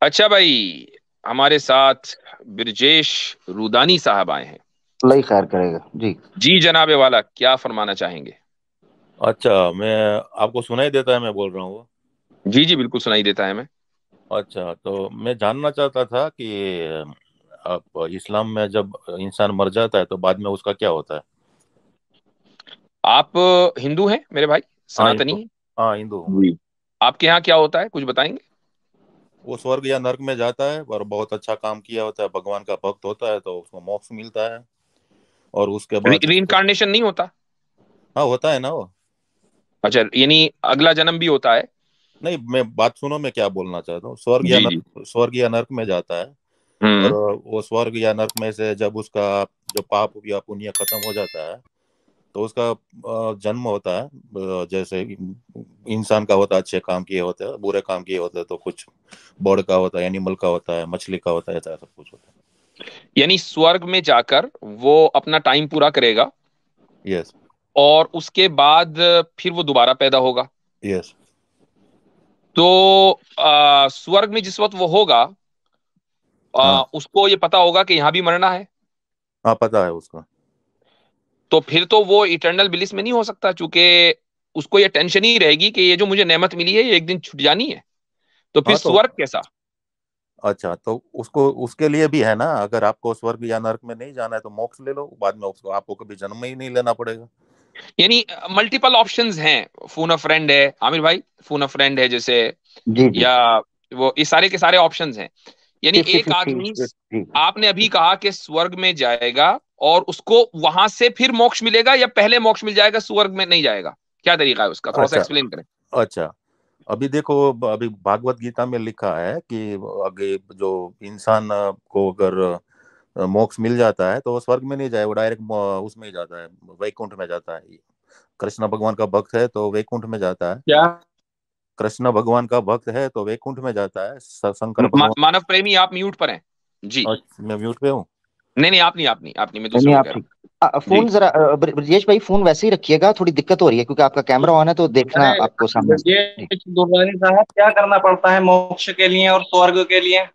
अच्छा भाई, हमारे साथ ब्रजेश रूदानी साहब आए हैं। अल्लाह ही खैर करेगा जी। जी जनाबे वाला, क्या फरमाना चाहेंगे? अच्छा, मैं आपको सुनाई देता है मैं बोल रहा हूँ। जी जी, बिल्कुल सुनाई देता है हमें। अच्छा, तो मैं जानना चाहता था कि आप इस्लाम में जब इंसान मर जाता है तो बाद में उसका क्या होता है। आप हिंदू हैं मेरे भाई? हाँ, सनातनी हिंदू। हैं? हाँ, हिंदू हूँ मैं। जी। आपके यहाँ क्या होता है, कुछ बताएंगे? वो स्वर्ग या नर्क में जाता है और बहुत अच्छा काम किया होता है, भगवान का भक्त होता है तो उसको मोक्ष मिलता है। और उसके बाद उसको। रीइंकारनेशन नहीं होता? हाँ, होता है ना वो। अच्छा, यानी अगला जन्म भी होता है? नहीं, मैं बात सुनो, मैं क्या बोलना चाहता हूँ। स्वर्ग या जी जी। नर्क, स्वर्ग या नर्क में जाता है। और हम्म। वो स्वर्ग या नर्क में से जब उसका जो पाप या पुण्य खत्म हो जाता है तो उसका जन्म होता है। जैसे इंसान का होता है, अच्छे काम किए होते हैं, बुरे काम किए होते हैं, तो कुछ बर्ड का होता है, एनिमल का होता है, मछली का होता है, ऐसा सब कुछ होता यानी स्वर्ग में जाकर वो अपना टाइम पूरा करेगा है। यस। और उसके बाद फिर वो दोबारा पैदा होगा। यस। तो स्वर्ग में जिस वक्त वो होगा, हाँ। उसको ये पता होगा कि यहाँ भी मरना है। हाँ, पता है उसका। तो फिर तो वो इटर्नल ब्लिस में नहीं हो सकता, क्योंकि उसको ये टेंशन ही रहेगी कि ये जो मुझे नेमत मिली है ये एक दिन छुट जानी है। तो फिर हाँ, तो स्वर्ग कैसा? अच्छा, तो उसको उसके लिए भी है ना, अगर आपको स्वर्ग या नर्क में नहीं जाना है तो मोक्ष ले लो, बाद में उसको आपको कभी जन्म ही नहीं लेना पड़ेगा। यानी मल्टीपल ऑप्शंस हैं। फोन अ फ्रेंड है आमिर भाई, फोन अ फ्रेंड है जैसे, जी जी। या वो इस सारे के सारे ऑप्शंस हैं। यानी फिफ्टी एक फिफ्टी आदमी, जी। आपने अभी कहा कि स्वर्ग में जाएगा और उसको वहां से फिर मोक्ष मिलेगा, या पहले मोक्ष मिल जाएगा स्वर्ग में नहीं जाएगा? क्या तरीका है उसका, थोड़ा सा अच्छा। एक्सप्लेन करें। अच्छा, अभी देखो, अभी भागवत गीता में लिखा है कि आगे जो इंसान को अगर मोक्ष मिल जाता है तो वो स्वर्ग में नहीं जाए, वो डायरेक्ट उसमें ही जाता है, वैकुंठ में जाता है। कृष्ण भगवान का भक्त है तो वैकुंठ में जाता है। क्या? कृष्ण भगवान का भक्त है तो वैकुंठ में जाता है, शंकर भगवान। मानव प्रेमी, आप म्यूट पर हैं। जी। अच्छा, मैं म्यूट पे हूँ। नहीं नहीं, आप नहीं, आप नहीं, आप नहीं, मैं नहीं दूसरों नहीं, को आप कह रहा ठीक। हूँ। जी। फोन जरा ब्रजेश भाई फोन वैसे ही रखिएगा, थोड़ी दिक्कत हो रही है क्योंकि आपका कैमरा ऑन है तो देखना अरे, आपको सामने से। ये जी। दुर्गानी साहब, क्या करना पड़ता है मोक्ष के लिए और स्वर्ग के लिए?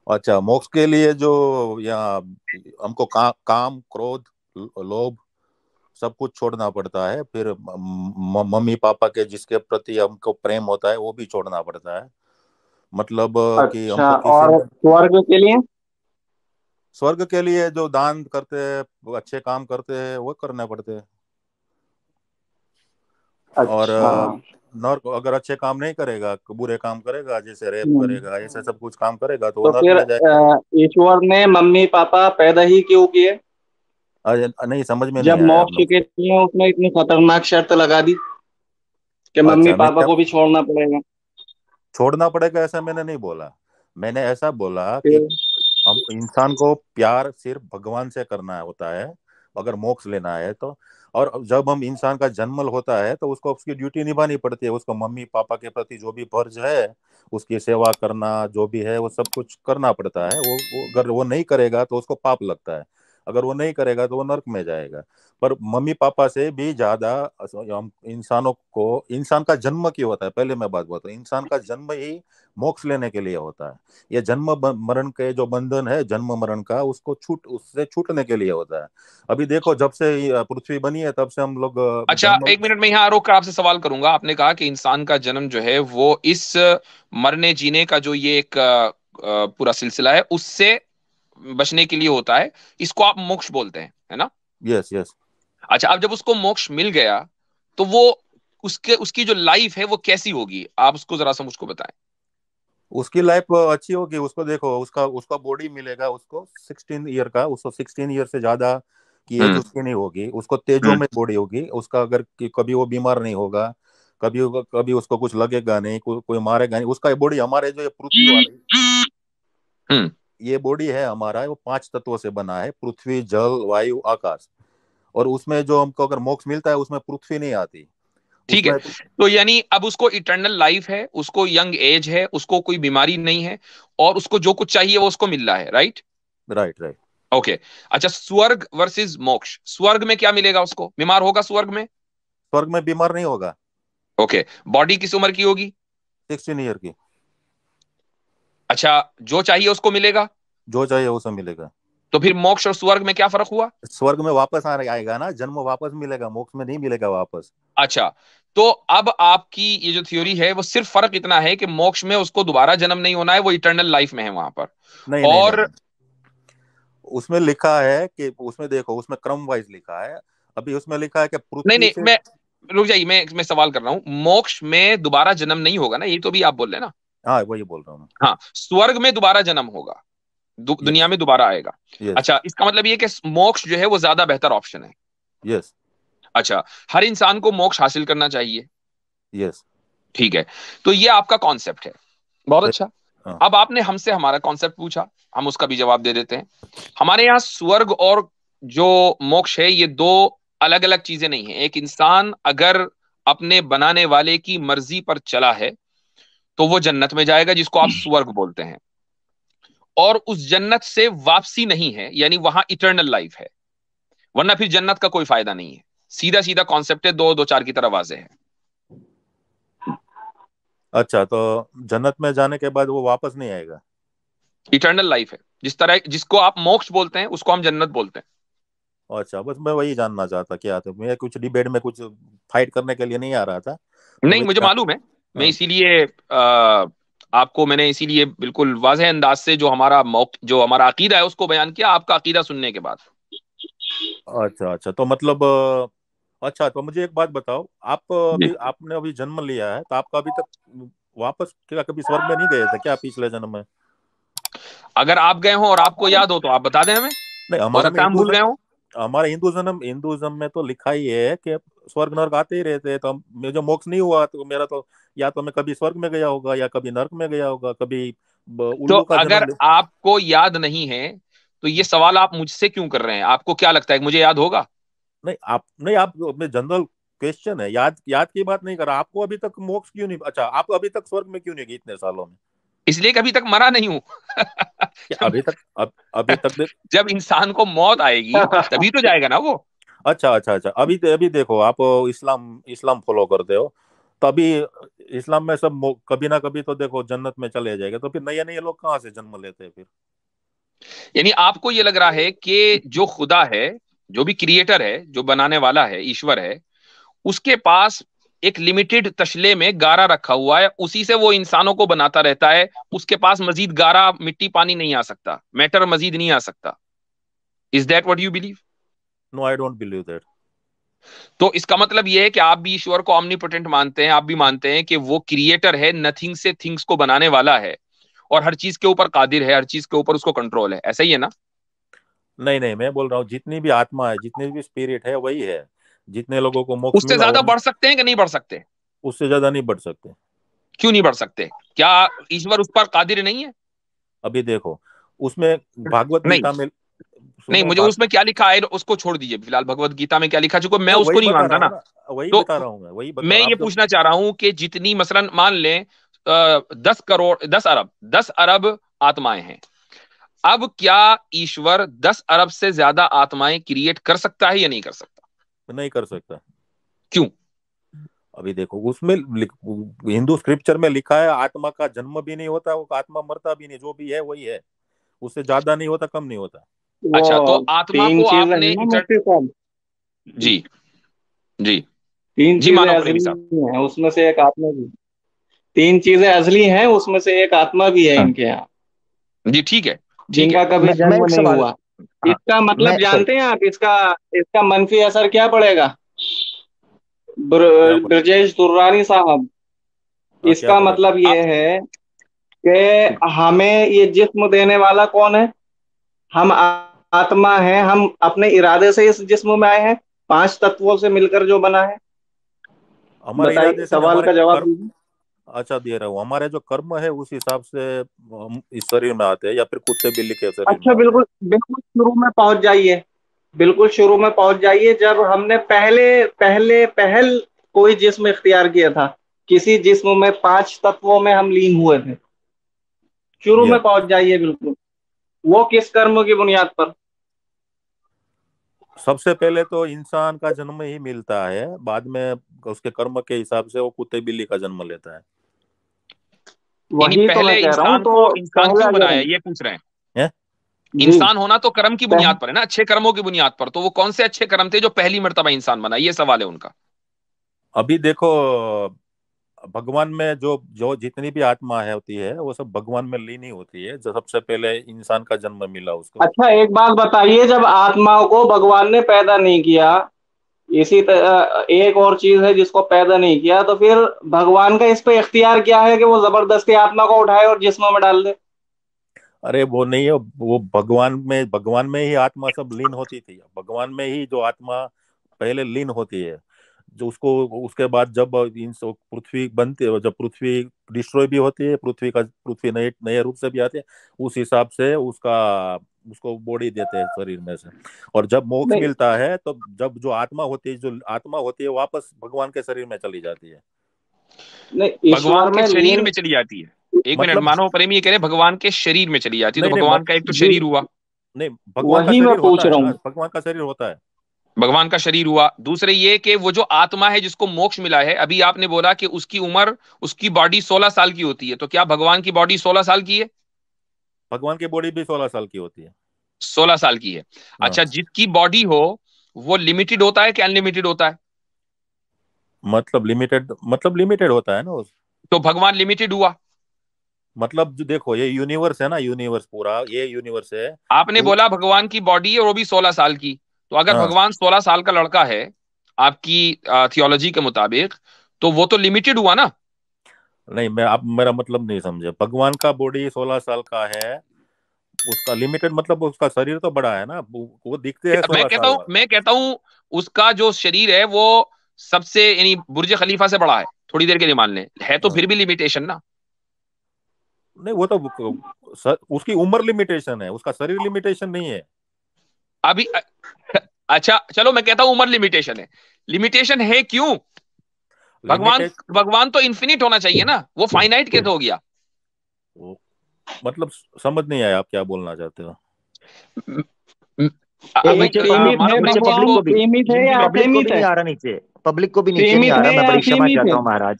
अच्छा, मोक्ष के लिए जो यहाँ हमको काम, क्रोध, लोभ, सब कुछ छोड़ना पड़ता है। फिर मम्मी पापा के जिसके प्रति हमको प्रेम होता है वो भी छोड़ना पड़ता है। मतलब कि अच्छा, हमको किसी। और स्वर्ग के लिए? स्वर्ग के लिए जो दान करते हैं, वो अच्छे काम करते हैं, वो करने पड़ते हैं। और अच्छा। नर्क अगर अच्छे काम नहीं करेगा, बुरे काम करेगा, जैसे रेप हम्म। करेगा, ऐसा सब कुछ काम करेगा तो वो तो नर्क फिर में जाएगा। ईश्वर ने मम्मी पापा पैदा ही क्यों किए? अरे नहीं, समझ में नहीं जब आया मोक्ष आपने। के लिए उसने इतनी खतरनाक शर्त लगा दी कि मम्मी अच्छा, मैं पापा क्या, को भी छोड़ना पड़ेगा। छोड़ना पड़ेगा ऐसा मैंने नहीं बोला। मैंने ऐसा बोला कि फिर? हम इंसान को प्यार सिर्फ भगवान से करना होता है अगर मोक्ष लेना है तो। और जब हम इंसान का जन्मल होता है तो उसको उसकी ड्यूटी निभानी पड़ती है, उसको मम्मी पापा के प्रति जो भी फर्ज है, उसकी सेवा करना जो भी है वो सब कुछ करना पड़ता है। वो अगर वो नहीं करेगा तो उसको पाप लगता है, अगर वो नहीं करेगा तो वो नर्क में जाएगा। पर मम्मी पापा से भी ज्यादा हम इंसानों को, इंसान का जन्म क्यों होता है, पहले मैं बात बताऊं, इंसान का जन्म ही मोक्ष लेने के लिए होता है। ये जन्म मरण के जो बंधन है, जन्म मरण का, उसको उससे छूटने के लिए होता है। अभी देखो, जब से ये पृथ्वी बनी है तब से हम लोग अच्छा, जन्म। एक मिनट में यहाँ रोक कर आपसे सवाल करूंगा। आपने कहा कि इंसान का जन्म जो है वो इस मरने जीने का जो ये एक पूरा सिलसिला है उससे बचने के लिए होता है। इसको आप मोक्ष बोलते हैं, है ना? Yes, yes. अच्छा, अब जब उसको मोक्ष मिल गया तो वो उसके उसकी जो लाइफ है वो कैसी होगी, आप उसको जरा सा मुझको बताएं। उसकी लाइफ अच्छी होगी। उसको देखो, उसका उसका बॉडी मिलेगा उसको 16 ईयर का, उसको 16 ईयर से ज्यादा की एज हम्म। उसकी नहीं होगी, उसको तेजो हम्म। में बॉडी होगी उसका। अगर कभी वो बीमार नहीं होगा, कभी कभी उसको कुछ लगेगा नहीं, कोई मारेगा नहीं। उसका बॉडी हमारे जो ये पृथ्वी वाले, हम्म। ये बॉडी है हमारा, वो 5 तत्वों से बना है, पृथ्वी, जल, वायु, आकाश। और उसमें जो हमको अगर मोक्ष मिलता है उसमें पृथ्वी नहीं आती ठीक है। उसमें। तो यानी अब उसको इटर्नल लाइफ है, उसको यंग एज है, उसको कोई बीमारी नहीं है, और उसको जो कुछ चाहिए वो उसको मिल रहा है, राइट? Right, right. ओके। अच्छा, स्वर्ग वर्सेस मोक्ष, स्वर्ग में क्या मिलेगा उसको? बीमार होगा स्वर्ग में? स्वर्ग में बीमार नहीं होगा। ओके। बॉडी किस उम्र की होगी? 16 ईयर की। अच्छा, जो चाहिए उसको मिलेगा, जो चाहिए वो सब मिलेगा। तो फिर मोक्ष और स्वर्ग में क्या फर्क हुआ? स्वर्ग में वापस आएगा ना, जन्म वापस मिलेगा, मोक्ष में नहीं मिलेगा वापस। अच्छा, तो अब आपकी ये जो थ्योरी है वो सिर्फ फर्क इतना है कि मोक्ष में उसको दोबारा जन्म नहीं होना है, वो इटर्नल लाइफ में है वहां पर। नहीं नहीं नहीं और नहीं, उसमें लिखा है कि, उसमें देखो, उसमें क्रम वाइज लिखा है। अभी उसमें लिखा है कि नहीं पृथ्वी नहीं, से। मैं रुक जाइए, मैं सवाल कर रहा हूं, मोक्ष में दोबारा जन्म नहीं होगा ना, ये तो भी आप बोल रहे हैं ना? हाँ, वही बोल रहा हूँ। हाँ, स्वर्ग में दोबारा जन्म होगा, दुनिया यस। में दोबारा आएगा। यस। अच्छा, इसका मतलब ये कि मोक्ष जो है वो ज्यादा बेहतर ऑप्शन है। यस। अच्छा, हर इंसान को मोक्ष हासिल करना चाहिए, यस। ठीक है, तो ये आपका कॉन्सेप्ट है, बहुत सही। अच्छा। हाँ। अब आपने हमसे हमारा कॉन्सेप्ट पूछा, हम उसका भी जवाब दे देते हैं। हमारे यहाँ स्वर्ग और जो मोक्ष है ये दो अलग अलग चीजें नहीं है। एक इंसान अगर अपने बनाने वाले की मर्जी पर चला है तो वो जन्नत में जाएगा, जिसको आप स्वर्ग बोलते हैं, और उस जन्नत से वापसी नहीं है, यानी वहां इटर्नल लाइफ है, वरना फिर जन्नत का कोई फायदा नहीं है। सीधा सीधा कॉन्सेप्ट है, दो दो चार की तरह वाजे है। अच्छा, तो जन्नत में जाने के बाद वो वापस नहीं आएगा? इटर्नल लाइफ है, जिस तरह जिसको आप मोक्ष बोलते हैं उसको हम जन्नत बोलते हैं। अच्छा, बस मैं वही जानना चाहता, क्या था, मैं कुछ डिबेट में कुछ फाइट करने के लिए नहीं आ रहा था। मैं नहीं, वही मुझे मालूम है, मैं हाँ। इसीलिए आपको मैंने इसीलिए बिल्कुल वाज़ेह अंदाज से जो हमारा अकीदा है उसको बयान किया, आपका अकीदा सुनने के बाद। अच्छा अच्छा, तो मतलब अच्छा, तो मुझे एक बात बताओ, आप जी, अभी, आपने अभी जन्म लिया है, तो आपका अभी तक वापस क्या कभी स्वर्ग में नहीं गए थे क्या पिछले जन्म में? अगर आप गए हो और आपको याद हो तो आप बता दें हमें, नहीं, हो हमारे में सकता है हम भूल गए हो। हमारे हिंदुज्म में तो लिखा ही है कि स्वर्ग नर्क आते ही रहते हैं, तो मुझे जो मोक्ष नहीं हुआ तो मेरा तो, या तो मैं कभी स्वर्ग में गया होगा, या कभी नर्क में गया होगा, कभी तो उल्लू का जन्म अगर आपको याद नहीं है तो ये सवाल आप मुझसे क्यों कर रहे हैं? आपको क्या लगता है कि मुझे याद होगा? नहीं, आप नहीं, आप में जनरल क्वेश्चन है, याद याद की बात नहीं कर रहा। आपको अभी तक मोक्ष क्यों नहीं, अच्छा, आप अभी तक स्वर्ग में क्यों नहीं गए इतने सालों में? इसलिए कभी तक मरा नहीं हूं। क्या अभी तक, अभी तक देख। जब इंसान को मौत आएगी तभी तो जाएगा ना वो। अच्छा अच्छा अच्छा, अभी अभी देखो, आप इस्लाम इस्लाम फॉलो करते हो, तो अभी इस्लाम में सब कभी ना कभी तो देखो जन्नत में चले जाएगा, तो फिर नए नए लोग कहाँ से जन्म लेते हैं फिर? यानी आपको ये लग रहा है कि जो खुदा है, जो भी क्रिएटर है, जो बनाने वाला है, ईश्वर है, उसके पास एक लिमिटेड तशले में गारा रखा हुआ है, उसी से वो इंसानों को बनाता रहता है, उसके पास मजीद गारा मिट्टी पानी नहीं आ सकता, मैटर मजीद नहीं आ सकता। Is that what you believe? No, I don't believe that. तो इसका मतलब यह है कि आप भी ईश्वर को ऑमनीपोटेंट मानते हैं, आप भी मानते हैं कि वो क्रिएटर है, नथिंग से थिंग्स को बनाने वाला है, और हर चीज के ऊपर कादिर है, हर चीज के ऊपर उसको कंट्रोल है, ऐसा ही है ना? नहीं नहीं, मैं बोल रहा हूँ जितनी भी आत्मा है, जितनी भी स्पिरिट है, वही है। जितने लोगों को मोक्ष उससे मिला वो, ज्यादा बढ़ सकते हैं कि नहीं बढ़ सकते? उससे ज्यादा नहीं बढ़ सकते। क्यों नहीं बढ़ सकते? क्या ईश्वर उस पर कादिर नहीं है? अभी देखो, उसमें भागवत नहीं गीता में, नहीं, सुनो मुझे भाग, उसमें क्या लिखा है उसको छोड़ दीजिए फिलहाल, भगवत गीता में क्या लिखा, चूंकि मैं मैं वही उसको नहीं बता मानता रहा हूँ ना। ना, वही तो बता रहा हूँ, मैं वही बता मैं रहा हूँ ये आप जो। पूछना चाह रहा हूं कि जितनी मसलन मान लें 10 करोड़, 10 अरब, 10 अरब आत्माएं हैं, अब क्या ईश्वर 10 अरब से ज्यादा आत्माएं क्रिएट कर सकता है या नहीं कर सकता? नहीं कर सकता। क्यों? अभी देखो, उसमें हिंदू स्क्रिप्चर में लिखा है, आत्मा का जन्म भी नहीं होता, वो आत्मा मरता भी नहीं, जो भी है वही है, उससे ज्यादा नहीं होता, कम नहीं होता। वो अच्छा, तो आत्मा तीन को चीजें आपने हैं ना मुफ्ती साहब। जी, जी, तीन जी चीजें मानव प्रेमी साहब। असली हैं, उसमें से एक आत्मा भी। तीन चीजें असली हैं, उसमें से एक आत्मा भी है हाँ, इनके यहाँ, जी, ठीक है, ठीक है। जिनका कभी मैं जन्म एक नहीं सवाल, हुआ। हाँ, इसका मतलब मैं सॉरी, जानते हैं आप, इसका इसका मनफी असर क्या पड़ेगा? क्या ब्रजेश दुर्रानी साहब, क्या इसका पड़ेगा? मतलब आप ये है कि हमें ये जिस्म देने वाला कौन है? हम आत्मा हैं, हम अपने इरादे से इस जिस्म में आए हैं, पांच तत्वों से मिलकर जो बना है। हमारे बताइए, इरादे से नहीं, सवाल हमारे का जवाब कर्म। दीजिए। अच्छा, दे रहा हूँ, हमारे जो कर्म है उस हिसाब से हम इस शरीर में आते हैं, या फिर कुत्ते बिल्ली के शरीर अच्छा, में आते हैं। बिल्कुल बिल्कुल शुरू में पहुंच जाइए, बिल्कुल शुरू में पहुंच जाइए, जब हमने पहले पहले पहल कोई जिस्म इख्तियार किया था, किसी जिस्म में पांच तत्वों में हम लीन हुए थे। शुरू में या पहुंच जाइए बिल्कुल। वो किस कर्म की बुनियाद पर? सबसे पहले तो इंसान का जन्म ही मिलता है, बाद में उसके कर्म के हिसाब से वो कुत्ते बिल्ली का जन्म लेता है। यानी वही तो पहले मैं कह रहा हूँ। इंसान तो को इंसान पहला क्यों बनाया, जन्म। ये पूछ रहे हैं। हैं? जी। इंसान होना तो कर्म की पह, बुनियाद पर है ना, अच्छे कर्मों की बुनियाद पर। तो वो कौन से अच्छे कर्म थे जो पहली मर्तबा इंसान बना, ये सवाल है उनका। अभी देखो, भगवान में जो जो जितनी भी आत्मा है होती है वो सब भगवान में लीन ही होती है, जो सबसे पहले इंसान का जन्म मिला उसको। अच्छा एक बात बताइए, जब आत्माओं को भगवान ने पैदा नहीं किया, इसी तरह एक और चीज है जिसको पैदा नहीं किया, तो फिर भगवान का इस पे इख्तियार क्या है कि वो जबरदस्ती आत्मा को उठाए और जिस्म में डाल दे। अरे वो नहीं है, वो भगवान में ही आत्मा सब लीन होती थी। भगवान में ही जो आत्मा पहले लीन होती है, जो उसको उसके बाद जब पृथ्वी बनती है, जब पृथ्वी डिस्ट्रॉय भी होती है, पृथ्वी नए नए रूप से भी आती है, उस हिसाब से उसको बॉडी देते हैं शरीर में से। और जब मोक्ष नहीं मिलता है तो जब जो आत्मा होती है वापस भगवान के शरीर में चली जाती है। नहीं, भगवान ईश्वर के में शरीर लीन। में चली जाती है। एक मिनट, मतलब मानव प्रेमी ये कह रहे हैं भगवान के शरीर में चली जाती है, तो नहीं नहीं भगवान का एक तो जी, शरीर हुआ। नहीं, भगवान का वही मैं शरीर पूछ होता है रहा ना, हूँ। भगवान का शरीर होता है। भगवान का शरीर हुआ। दूसरे ये कि वो जो आत्मा है जिसको मोक्ष मिला है, अभी आपने बोला कि उसकी उम्र, उसकी बॉडी 16 साल की होती है, तो क्या भगवान की बॉडी 16 साल की है? भगवान की बॉडी भी 16 साल की होती है। 16 साल की है। हाँ, अच्छा, जिसकी बॉडी हो वो लिमिटेड होता है कि अनलिमिटेड होता है? मतलब लिमिटेड होता है ना तो भगवान लिमिटेड हुआ। मतलब जो देखो, ये यूनिवर्स है ना, यूनिवर्स पूरा ये यूनिवर्स है। आपने तो बोला भगवान की बॉडी है और वो भी 16 साल की। तो अगर हाँ, भगवान 16 साल का लड़का है आपकी थियोलॉजी के मुताबिक, तो वो तो लिमिटेड हुआ ना। नहीं, मैं आप मेरा मतलब नहीं समझे। भगवान का बॉडी 16 साल का है, उसका लिमिटेड मतलब उसका शरीर तो बड़ा है ना, वो दिखते हैं मैं 16 कहता साल हूं वाला। मैं कहता हूं उसका जो शरीर है वो सबसे, यानी बुर्ज खलीफा से बड़ा है, थोड़ी देर के लिए मान लें, है तो हाँ, फिर भी लिमिटेशन ना। नहीं वो तो उसकी उम्र लिमिटेशन है, उसका शरीर लिमिटेशन नहीं है। अभी अच्छा चलो, मैं कहता हूं उम्र लिमिटेशन है। लिमिटेशन है क्यों? भगवान लिमिटेड भगवान तो इन्फिनिट होना चाहिए ना, वो फाइनाइट कैसे हो गया? मतलब समझ नहीं आया आप क्या बोलना चाहते हो। म- म- एक अब एक नीचे एक पब्लिक, सीमित मानव है प्रेमी नीचे जी पब्लिक भगवान, को, को भी, सीमित है या पब्लिक को भी असीमित नहीं है? आ रहा नीचे, पब्लिक को भी नीचे नहीं सीमित आ रहा। है मैं या बड़ी क्षमा असीमित चाहता है? हूँ महाराज।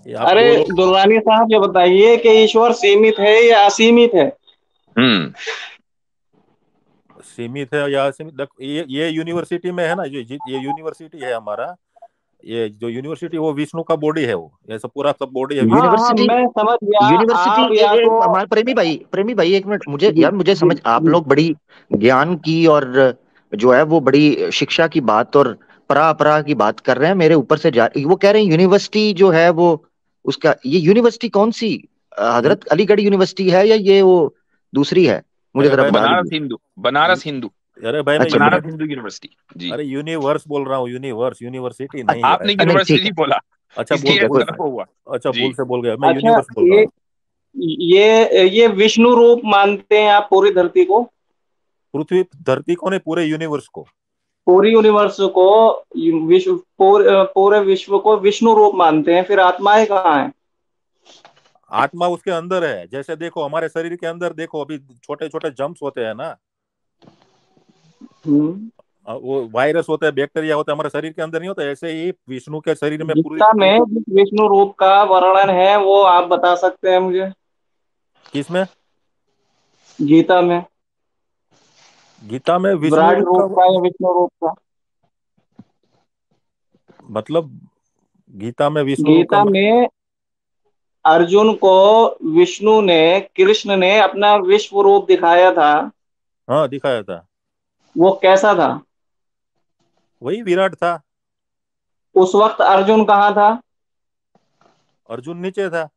ये आप अरे दोनों दुर्रानी साहब ये बताइए कि ईश्वर सीमित है या असीमित है? हम्म सीमित है या असीमित, ये यूनिवर्सिटी में है ना, ये यूनिवर्सिटी है हमारा। ये जो यूनिवर्सिटी वो विष्णु का बॉडी है, वो ऐसा पूरा सब बॉडी है हाँ विष्णु का। हाँ यूनिवर्सिटी, मैं समझ गया। यूनिवर्सिटी आप या तो हमारे प्रेमी भाई एक मिनट, मुझे जी यार मुझे जी समझ, आप जी लोग बड़ी ज्ञान की और जो है वो बड़ी शिक्षा की बात और परा अपरा की बात कर रहे हैं मेरे ऊपर से जा। वो कह रहे हैं यूनिवर्सिटी जो है वो, उसका ये यूनिवर्सिटी कौन सी, यू- हजरत अलीगढ़ यूनिवर्सिटी है या ये वो दूसरी है? मुझे अरे जरा भाई मैं बता बनारस दीजिए। हिंदू, यू- बनारस हिंदू, अरे भाई मैं अच्छा बनारस हिंदू यूनिवर्सिटी जी। अरे यूनिवर्स बोल रहा हूँ, यूनिवर्स, यूनिवर्सिटी नहीं है आपने भाई। नहीं ठीक यूनिवर्सिटी है, बोला, अच्छा ठीक इसलिए है इस कोई, तरह वो हुआ। अच्छा जी। भूल से बोल गया, मैं अच्छा यूनिवर्स बोल रहा ये हूँ। ये विष्णु रूप मानते हैं आप पूरी धरती को? पृथ्वी धरती को नहीं, पूरे यूनिवर्स को। पूरी यूनिवर्स को, विश्व पूरे विश्व को विष्णु रूप मानते हैं, फिर आत्माएं कहाँ हैं? आत्मा उसके अंदर है। जैसे देखो हमारे शरीर के अंदर देखो, अभी छोटे छोटे जम्स होते हैं ना, हम्म। वो वायरस होता है, बैक्टीरिया होता है, हमारे शरीर के अंदर नहीं होता। ऐसे ही विष्णु के शरीर में पूरी गीता में जिस विष्णु रूप का वर्णन है वो आप बता सकते हैं मुझे? किसमें? गीता में गीता में विष्णु विराट रूप का रूप का या विष्णु रूप का? मतलब, गीता में विष्णु रूप का गीता में अर्जुन को विष्णु ने, कृष्ण ने अपना विश्व रूप दिखाया था, हाँ दिखाया था। वो कैसा था? वही विराट था। उस वक्त अर्जुन कहाँ था? अर्जुन नीचे था।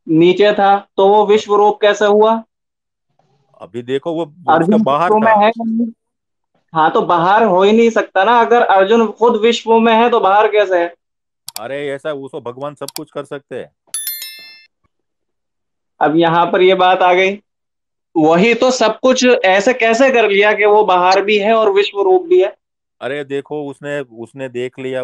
नीचे था, तो वो विश्व रूप कैसे हुआ? अभी देखो वो उसका अर्जुन बाहर विश्व में था। है या नहीं? हाँ तो बाहर हो ही नहीं सकता ना, अगर अर्जुन खुद विश्व में है तो बाहर कैसे है? अरे ऐसा उसको भगवान सब कुछ कर सकते हैं। अब यहाँ पर ये बात आ गई, वही तो सब कुछ ऐसे कैसे कर लिया कि वो बाहर भी है और विश्व रूप भी है? अरे देखो, उसने उसने देख लिया,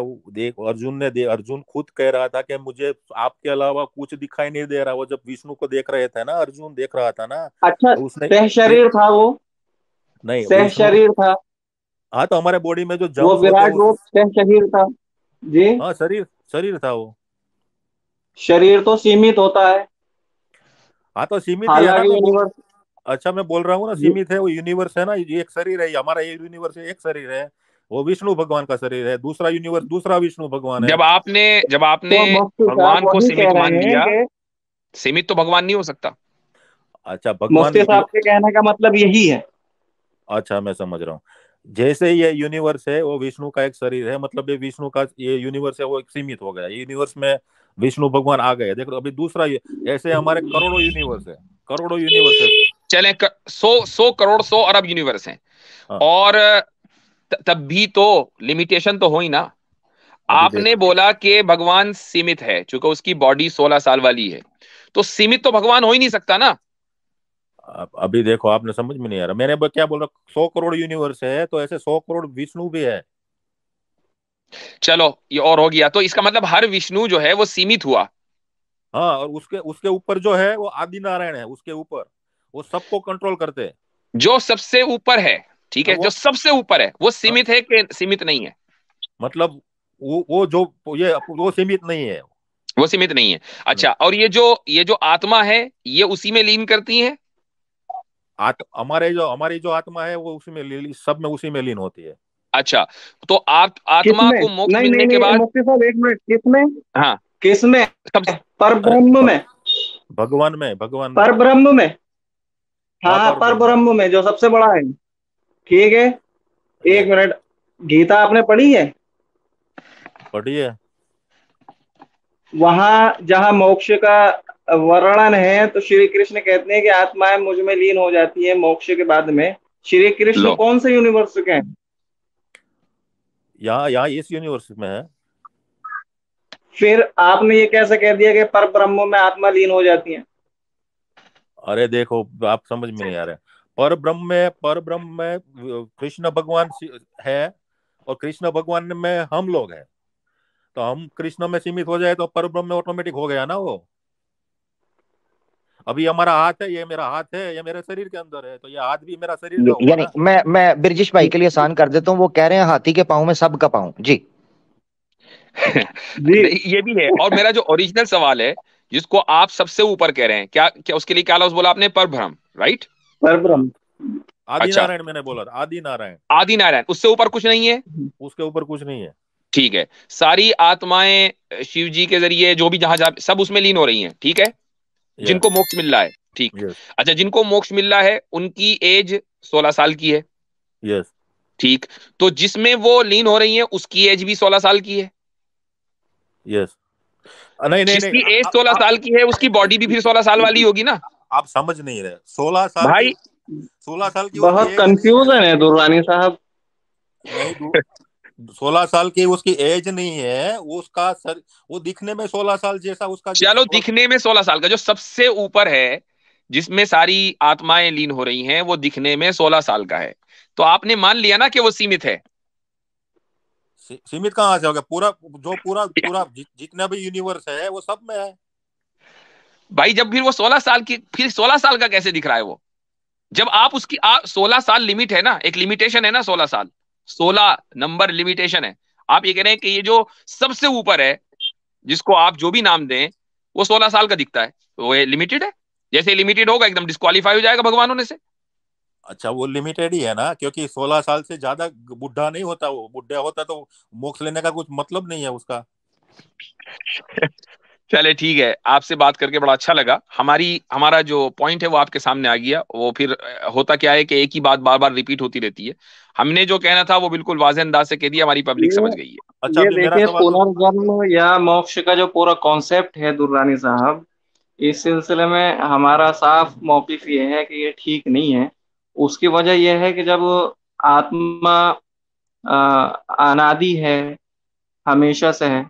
अर्जुन खुद कह रहा था कि मुझे आपके अलावा कुछ दिखाई नहीं दे रहा। वो जब विष्णु को देख रहे थे ना, अर्जुन देख रहा था ना, अच्छा, तो उसने सह शरीर था वो? नहीं, सह विष्णु शरीर था? हाँ, तो हमारे बॉडी में जो वो जम्स होते हैं विराट रूप सह शरीर था? जी। हाँ, शरीर शरीर था वो। शरीर तो सीमित होता है, हाँ तो सीमित ही है ना, हालांकि मैं यूनिवर्स। अच्छा मैं बोल रहा हूँ ना, जी, सीमित है, वो यूनिवर्स है ना, ये एक शरीर है, ये हमारा ये यूनिवर्स है, एक शरीर है, वो विष्णु भगवान का शरीर है, दूसरा यूनिवर्स दूसरा विष्णु भगवान है। जब आपने तो मुफ्ती साहब भगवान को वही कह सीमित मान रहे हैं लिया, कि सीमित तो भगवान नहीं हो सकता। अच्छा भगवान मुफ्ती साहब के कहने का मतलब यही है। अच्छा मैं समझ रहा हूँ। जैसे ये यूनिवर्स है वो विष्णु का एक शरीर है, मतलब ये विष्णु का ये यूनिवर्स है वो एक सीमित हो गया, ये यूनिवर्स में विष्णु भगवान आ गए। देखो अभी दूसरा ऐसे हमारे करोड़ों यूनिवर्स है, करोड़ों यूनिवर्स है। चले 100 करोड़ 100 अरब यूनिवर्स हैं, हाँ और तब भी तो लिमिटेशन तो हो ही ना। अभी आपने देखो, बोला कि भगवान सीमित है चूंकि उसकी बॉडी 16 साल वाली है, तो सीमित तो भगवान हो ही नहीं सकता ना। अभी देखो आपने समझ में नहीं आ रहा, मैंने क्या बोल रहा, 100 करोड़ यूनिवर्स है तो ऐसे 100 करोड़ विष्णु भी है। चलो ये और हो गया, तो इसका मतलब हर विष्णु जो है वो सीमित हुआ। हाँ और उसके उसके ऊपर जो है वो आदि नारायण है, उसके ऊपर वो सबको कंट्रोल करते हैं। जो सबसे ऊपर है, ठीक है, जो वो सबसे ऊपर है वो हाँ, सीमित है कि सीमित नहीं है? मतलब वो जो ये वो सीमित नहीं है। वो सीमित नहीं है। नहीं, अच्छा, और ये जो आत्मा है, ये उसी में लीन करती है? हमारी जो आत्मा है वो उसी में सब में उसी में लीन होती है। अच्छा, तो आप आत्मा किसमें? को मोक्ष नहीं नहीं मिलने के नहीं बाद, मुफ्ती साहब, एक मिनट, किसमें? हाँ, किसमें? सब, पर अरे ब्रह्म में? भगवान में। पर ब्रह्म में? हाँ हाँ, पर पर ब्रह्म में। ब्रह्म में जो सबसे बड़ा है। ठीक है, एक यस मिनट। गीता आपने पढ़ी है? पढ़िए। वहां जहां मोक्ष का वर्णन है, तो श्री कृष्ण कहते हैं कि आत्माएं मुझ में लीन हो जाती है मोक्ष के बाद में। श्री कृष्ण लो, कौन से यूनिवर्स के हैं? यहाँ यहाँ इस यूनिवर्स में है। फिर आपने ये कैसे कह दिया कि पर ब्रह्म में आत्मा लीन हो जाती है? अरे देखो आप समझ में नहीं आ रहा है। पर ब्रह्म में कृष्ण भगवान है, और कृष्ण भगवान में हम लोग हैं, तो हम कृष्ण में सीमित हो जाए तो पर ब्रह्म में ऑटोमेटिक हो गया ना वो। अभी हमारा हाथ है, ये मेरा हाथ है, ये मेरे शरीर के अंदर है, तो ये हाथ भी मेरा शरीर का हुआ यानी ना। मैं बिरजिश भाई के लिए आसान कर देता हूँ, वो कह रहे हैं हाथी के पाँव में सबका पाँव जी। जी। नहीं, ये भी है। और मेरा जो ओरिजिनल सवाल है, जिसको आप सबसे ऊपर कह रहे हैं, क्या क्या उसके लिए क्या लफ्ज बोला आपने? पर भ्रम, राइट? पर हाँ ब्रह्म। आदि अच्छा, नारायण मैंने बोला था, आदि नारायण। आदि नारायण, उससे ऊपर कुछ नहीं है? उसके ऊपर कुछ नहीं है। ठीक है, सारी आत्माएं शिव जी के जरिए जो भी जहां जहां सब उसमें लीन हो रही हैं, ठीक है, यस जिनको मोक्ष मिल रहा है, ठीक। यस अच्छा, जिनको मोक्ष मिल रहा है उनकी एज 16 साल की है, यस ठीक। तो जिसमें वो लीन हो रही है उसकी एज भी 16 साल की है। यस नहीं नहीं नहीं जिसकी एज 16 साल की है उसकी बॉडी भी फिर 16 साल वाली होगी ना? आप समझ नहीं रहे, 16 साल की, भाई, 16 साल की उसकी बहुत एज नहीं है। कंफ्यूजन है दुर्रानी साहब। नहीं 16 साल की उसकी एज नहीं है, वो दिखने में 16 साल जैसा उसका चलो, दिखने में 16 साल का जो सबसे ऊपर है, जिसमें सारी आत्माएं लीन हो रही हैं, वो दिखने में 16 साल का है, तो आपने मान लिया ना कि वो सीमित है। सीमित कहाँ से हो गया, पूरा जो पूरा पूरा जितना भी यूनिवर्स है वो सब में है। भाई, जब फिर वो 16 साल की, फिर 16 साल का कैसे दिख रहा है वो? जब आप उसकी 16 साल लिमिट है ना, एक लिमिटेशन है ना, 16 साल, 16 नंबर लिमिटेशन है। आप ये कह रहे हैं कि ये जो सबसे ऊपर है, जिसको आप जो भी नाम दें, वो 16 साल का दिखता है, तो वो लिमिटेड है। जैसे लिमिटेड होगा एकदम डिस्क्वालीफाई हो जाएगा भगवान होने से। अच्छा वो लिमिटेड ही है ना, क्योंकि 16 साल से ज्यादा बुढ़ा नहीं होता, वो बुढ़ा होता तो मोक्ष लेने का कुछ मतलब नहीं है उसका। चले, ठीक है, आपसे बात करके बड़ा अच्छा लगा। हमारा जो पॉइंट है वो आपके सामने आ गया। वो फिर होता क्या है कि एक ही बात बार बार रिपीट होती रहती है। हमने जो कहना था वो बिल्कुल वाज़ेह अंदाज से कह दिया, हमारी पब्लिक ये समझ गई है। अच्छा ये अभी मेरा देखिए, सवाल तो पुनर्जन्म या मोक्ष का जो पूरा कॉन्सेप्ट है दुर्रानी साहब, इस सिलसिले में हमारा साफ मौकिफ ये है कि ये ठीक नहीं है। उसकी वजह यह है कि जब आत्मा अनादि है, हमेशा से है,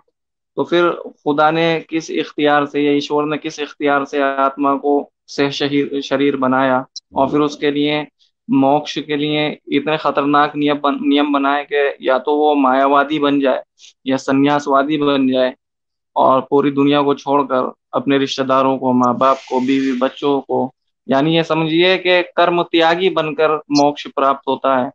तो फिर खुदा ने किस इख्तियार से या ईश्वर ने किस इख्तियार से आत्मा को सह शरीर शरीर बनाया, और फिर उसके लिए मोक्ष के लिए इतने खतरनाक नियम बनाए कि या तो वो मायावादी बन जाए या सन्यासवादी बन जाए, और पूरी दुनिया को छोड़कर अपने रिश्तेदारों को, माँ बाप को, बीवी बच्चों को, यानी ये समझिए कि कर्म त्यागी बनकर मोक्ष प्राप्त होता है।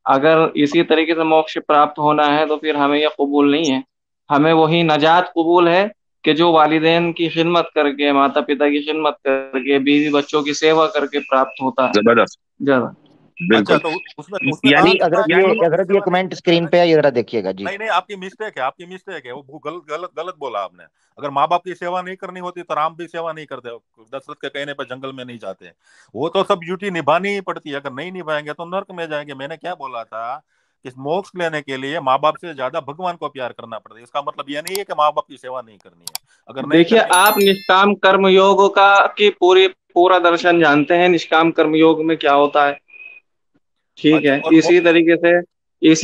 अगर इसी तरीके से मोक्ष प्राप्त होना है तो फिर हमें यह कबूल नहीं है। हमें वही नजात कबूल है कि जो वालिदैन की खिदमत करके, माता पिता की खिदमत करके, बीवी बच्चों की सेवा करके प्राप्त होता है जबरदस्त, ज्यादा। अच्छा, बिल्कुल। तो उसमें उसमें कहाँ यानी जी लिखा है अगरत, कि ये माँ बाप की अगरत ये सेवा नहीं कमेंट करनी स्क्रीन है? पे है, ये जरा देखिएगा जी। नहीं नहीं, आपकी मिस्टेक है, आपकी मिस्टेक है, वो गलत गलत गलत बोला आपने। अगर माँ बाप की सेवा नहीं करनी होती तो राम भी सेवा नहीं करते, दशरथ के कहने पर जंगल में नहीं जाते। वो तो सब ड्यूटी निभानी ही पड़ती है, अगर नहीं निभाएंगे तो नर्क में जाएंगे। मैंने क्या बोला था कि मोक्ष लेने के लिए माँ बाप से ज्यादा भगवान को प्यार करना पड़ता है। इसका मतलब ये नहीं है कि माँ बाप की सेवा नहीं करनी है, अगर नहीं देखिए, करनी आप निष्काम कर्म योग का की पूरा दर्शन जानते हैं, निष्काम कर्म योग में क्या होता है? ठीक अच्छा, है, इसी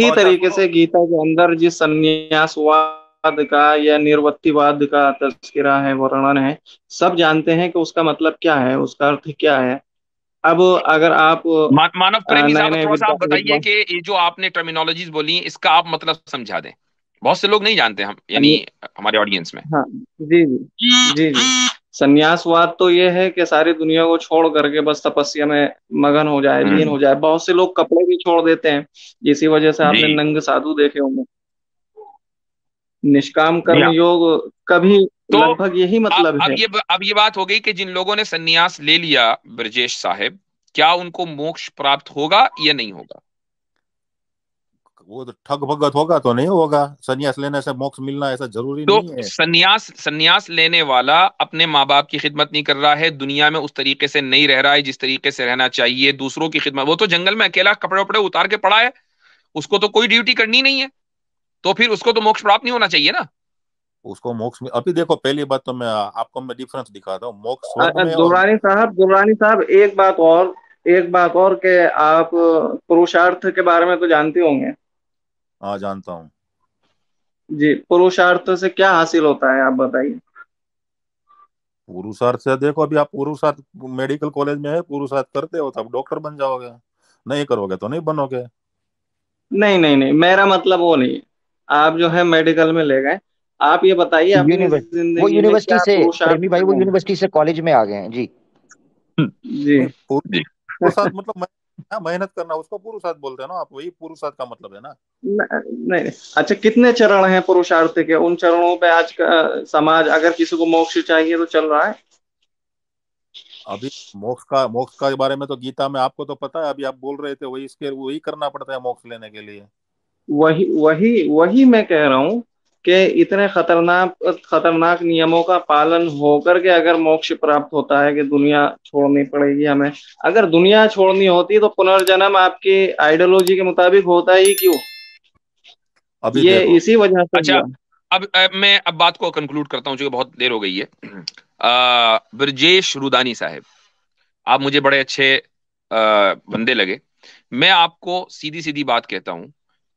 अच्छा तरीके सुनो। से गीता के अंदर जिस संन्यासवाद का या निर्वृत्तिवाद का तस्करा है, वर्णन है, सब जानते हैं कि उसका मतलब क्या है, उसका अर्थ क्या है। अब अगर आप मानव प्रेमी नए साहब, नए थोड़ा सा आप बताइए विद्वान कि ये जो आपने टर्मिनोलॉजीज बोली इसका आप मतलब समझा दें। बहुत से लोग नहीं जानते, हम यानी अन्य- हमारे ऑडियंस में। हाँ, जी जी, जी जी। संन्यासवाद तो ये है कि सारी दुनिया को छोड़ करके बस तपस्या में मगन हो जाए, लीन हम्म, हो जाए। बहुत से लोग कपड़े भी छोड़ देते हैं, इसी वजह से जी आपने नंग साधु देखे होंगे। निष्काम जी कर्म हाँ। योग कभी तो लगभग यही मतलब है। अब ये बात हो गई कि जिन लोगों ने सन्यास ले लिया, ब्रजेश साहब, क्या उनको मोक्ष प्राप्त होगा या नहीं होगा? वो तो ठग भगत होगा तो नहीं होगा। संन्यास लेने से मोक्ष मिलना ऐसा जरूरी तो नहीं है। सन्यास लेने वाला अपने माँ बाप की खिदमत नहीं कर रहा है, दुनिया में उस तरीके से नहीं रह रहा है जिस तरीके से रहना चाहिए, दूसरों की खिदमत, वो तो जंगल में अकेला कपड़े वपड़े उतार के पड़ा है, उसको तो कोई ड्यूटी करनी नहीं है, तो फिर उसको तो मोक्ष प्राप्त नहीं होना चाहिए ना। उसको मोक्ष में, अभी देखो, पहली बात तो मैं आपको मैं डिफरेंस दिखाता हूँ मोक्ष स्वर्ग में और। दुर्रानी साहब, एक बात और के आप पुरुषार्थ के बारे में तो जानते होंगे। हाँ, जानता हूँ। जी, पुरुषार्थ से क्या हासिल होता है, आप बताइए। पुरुषार्थ से देखो, अभी आप पुरुषार्थ मेडिकल कॉलेज में है, पुरुषार्थ करते हो तो आप डॉक्टर बन जाओगे, नहीं करोगे तो नहीं बनोगे। नहीं नहीं नहीं, मेरा मतलब वो नहीं है। आप जो है मेडिकल में ले गए, आप ये बताइए अपनी यूनिवर्स वो जिंदगी में यूनिवर्सिटी क्या से, पुरुषार्थ प्रेमी भाई वो करे हैं। यूनिवर्सिटी से कॉलेज में आ गए हैं जी। हम्म, जी। नहीं, जी। पुरुषार्थ मतलब हाँ, मेहनत करना, उसको पुरुषार्थ बोलते हैं ना आप, वही पुरुषार्थ का मतलब है ना। नहीं, अच्छा, कितने चरण हैं पुरुषार्थ के? उन चरणों पे आज का समाज, अगर किसी को मोक्ष चाहिए तो चल रहा है। अभी मोक्ष का बारे में तो गीता में आपको तो पता है, अभी आप बोल रहे थे, वही इसके वही करना पड़ता है मोक्ष लेने के लिए। वही वही वही मैं कह रहा हूँ कि इतने खतरनाक खतरनाक नियमों का पालन होकर के अगर मोक्ष प्राप्त होता है कि दुनिया छोड़नी पड़ेगी हमें। अगर दुनिया छोड़नी होती तो पुनर्जन्म आपकी आइडियोलॉजी के मुताबिक होता ही क्यों? अभी ये देखो। इसी वजह से अच्छा, हुआ। अब मैं अब बात को कंक्लूड करता हूँ, जो बहुत देर हो गई है। ब्रजेश रुदानी साहब, आप मुझे बड़े अच्छे बंदे लगे। मैं आपको सीधी सीधी बात कहता हूं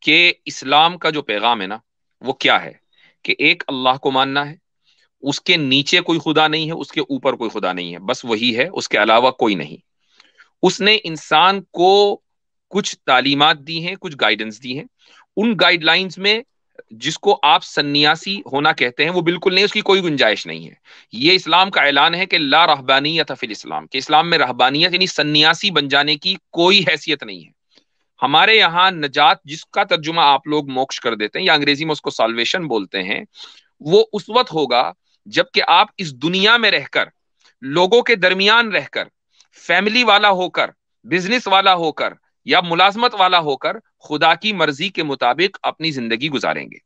कि इस्लाम का जो पैगाम है ना, वो क्या है कि एक अल्लाह को मानना है, उसके नीचे कोई खुदा नहीं है, उसके ऊपर कोई खुदा नहीं है, बस वही है, उसके अलावा कोई नहीं। उसने इंसान को कुछ तालीमात दी हैं, कुछ गाइडेंस दी हैं। उन गाइडलाइंस में जिसको आप सन्यासी होना कहते हैं वो बिल्कुल नहीं, उसकी कोई गुंजाइश नहीं है। ये इस्लाम का ऐलान है कि ला रहबानियत फिल इस्लाम, कि इस्लाम में रहबानियत यानी सन्यासी बन जाने की कोई हैसियत नहीं है। हमारे यहाँ नजात, जिसका तर्जुमा आप लोग मोक्ष कर देते हैं या अंग्रेजी में उसको साल्वेशन बोलते हैं, वो उस वक्त होगा जबकि आप इस दुनिया में रहकर, लोगों के दरमियान रहकर, फैमिली वाला होकर, बिजनेस वाला होकर या मुलाजमत वाला होकर खुदा की मर्जी के मुताबिक अपनी जिंदगी गुजारेंगे।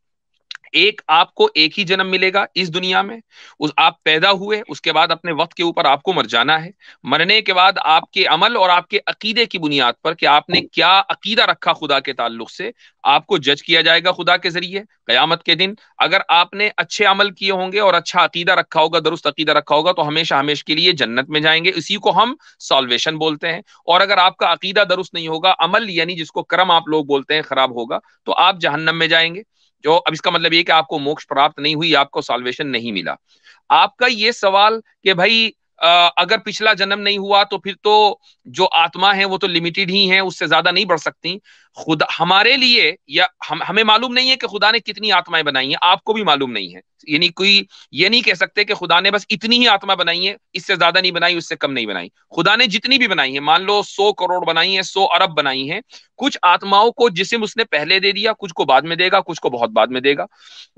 एक आपको एक ही जन्म मिलेगा इस दुनिया में। उस आप पैदा हुए, उसके बाद अपने वक्त के ऊपर आपको मर जाना है। मरने के बाद आपके अमल और आपके अकीदे की बुनियाद पर कि आपने क्या अकीदा रखा खुदा के ताल्लुक से, आपको जज किया जाएगा खुदा के जरिए कयामत के दिन। अगर आपने अच्छे अमल किए होंगे और अच्छा अकीदा रखा होगा, दुरुस्त अकीदा रखा होगा, तो हमेशा हमेशा के लिए जन्नत में जाएंगे। इसी को हम सॉल्वेशन बोलते हैं। और अगर आपका अकीदा दुरुस्त नहीं होगा, अमल यानी जिसको कर्म आप लोग बोलते हैं खराब होगा, तो आप जहन्नम में जाएंगे। जो अब इसका मतलब ये कि आपको मोक्ष प्राप्त नहीं हुई, आपको साल्वेशन नहीं मिला। आपका ये सवाल कि भाई अगर पिछला जन्म नहीं हुआ तो फिर तो जो आत्मा है वो तो लिमिटेड ही है, उससे ज्यादा नहीं बढ़ सकती। खुदा हमारे लिए या हमें मालूम नहीं है कि खुदा ने कितनी आत्माएं बनाई हैं, आपको भी मालूम नहीं है। यानी कोई ये नहीं कह सकते कि खुदा ने बस इतनी ही आत्मा बनाई है, इससे ज्यादा नहीं बनाई, उससे कम नहीं बनाई। खुदा ने जितनी भी बनाई है, मान लो 100 करोड़ बनाई है, 100 अरब बनाई है, कुछ आत्माओं को जिस्म उसने पहले दे दिया, कुछ को बाद में देगा, कुछ को बहुत बाद में देगा।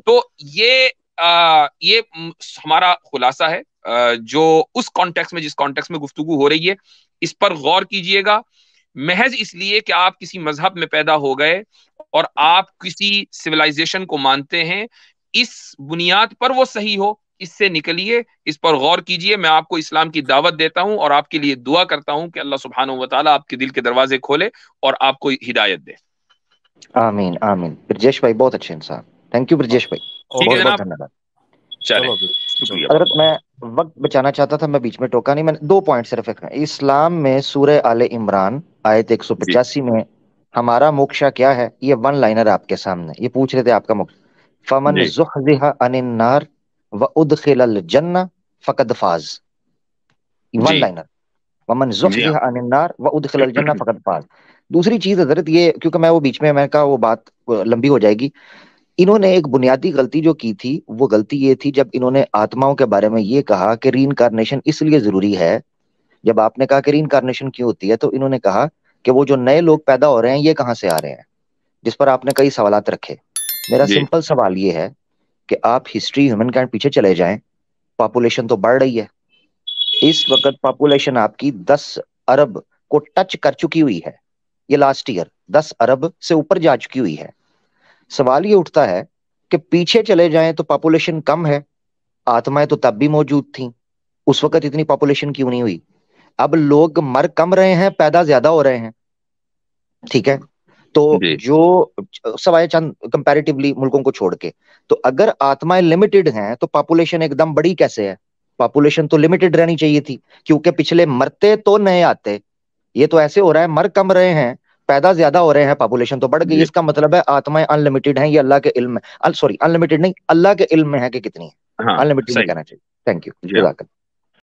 तो ये ये हमारा खुलासा है, जो उस कॉन्टेक्स्ट में, जिस कॉन्टेक्स्ट में गुफ्तगू हो रही है, इस पर गौर कीजिएगा। महज इसलिए कि आप किसी मजहब में पैदा हो गए और आप किसी सिविलाइजेशन को मानते हैं, इस बुनियाद पर वो सही हो, इससे निकलिए, इस पर गौर कीजिए। मैं आपको इस्लाम की दावत देता हूं और आपके लिए दुआ करता हूं कि अल्लाह सुब्हानहू व तआला आपके दिल के दरवाजे खोले और आपको हिदायत दे। आमीन आमीन। ब्रजेश भाई बहुत अच्छे इंसान, थैंक यू ब्रजेश भाई, ठीक है बहुत बहुत जनाब, धन्यवाद। चलें, चलो शुक्रिया। हजरत मैं वक्त बचाना चाहता था, मैं बीच में टोका नहीं, मैंने 2 पॉइंट सिर्फ रखना। इस्लाम में सूरह आले इमरान आयत जी 185 में हमारा मोक्षा क्या है, ये वन लाइनर आपके सामने, ये पूछ रहे थे आपका मोक्ष। फमन जी ज़ुहज़िहा अनिन नार व उदखिलल जन्नह फकद फाज, वन जी लाइनर। वमन जी हाँ। ज़ुहज़िहा अनिन नार व उदखिलल जन्नह फकद फाज। दूसरी चीज हजरत ये, क्योंकि मैं वो बीच में, मैं कहा वो बात लंबी हो जाएगी। इन्होंने एक बुनियादी गलती जो की थी, वो गलती ये थी जब इन्होंने आत्माओं के बारे में ये कहा कि रीइंकारनेशन इसलिए जरूरी है। जब आपने कहा कि रीइंकारनेशन क्यों होती है, तो इन्होंने कहा कि वो जो नए लोग पैदा हो रहे हैं ये कहाँ से आ रहे हैं, जिस पर आपने कई सवालात रखे। मेरा जी सिंपल सवाल ये है कि आप हिस्ट्री ह्यूमन काइंड पीछे चले जाएं, पॉपुलेशन तो बढ़ रही है। इस वक्त पॉपुलेशन आपकी 10 अरब को टच कर चुकी हुई है। ये लास्ट ईयर 10 अरब से ऊपर जा चुकी हुई है। सवाल ये उठता है कि पीछे चले जाएं तो पॉपुलेशन कम है, आत्माएं तो तब भी मौजूद थी, उस वक्त इतनी पॉपुलेशन क्यों नहीं हुई? अब लोग मर कम रहे हैं, पैदा ज्यादा हो रहे हैं, ठीक है? तो जी जो सवाए चंद कंपैरेटिवली मुल्कों को छोड़ के, तो अगर आत्माएं लिमिटेड हैं तो पॉपुलेशन एकदम बड़ी कैसे है? पॉपुलेशन तो लिमिटेड रहनी चाहिए थी, क्योंकि पिछले मरते तो नए आते। ये तो ऐसे हो रहा है, मर कम रहे हैं, पैदा ज्यादा हो रहे हैं, पॉपुलेशन तो बढ़ गई। जी इसका मतलब है आत्माएं अनलिमिटेड हैं, ये अल्लाह के इल्म में, सॉरी अनलिमिटेड नहीं, अल्लाह के इल्म में है कि कितनी है। हाँ, अनलिमिटेड नहीं सही, कहना चाहिए। थैंक यू, जी हाँ। जज़ाकल्लाह।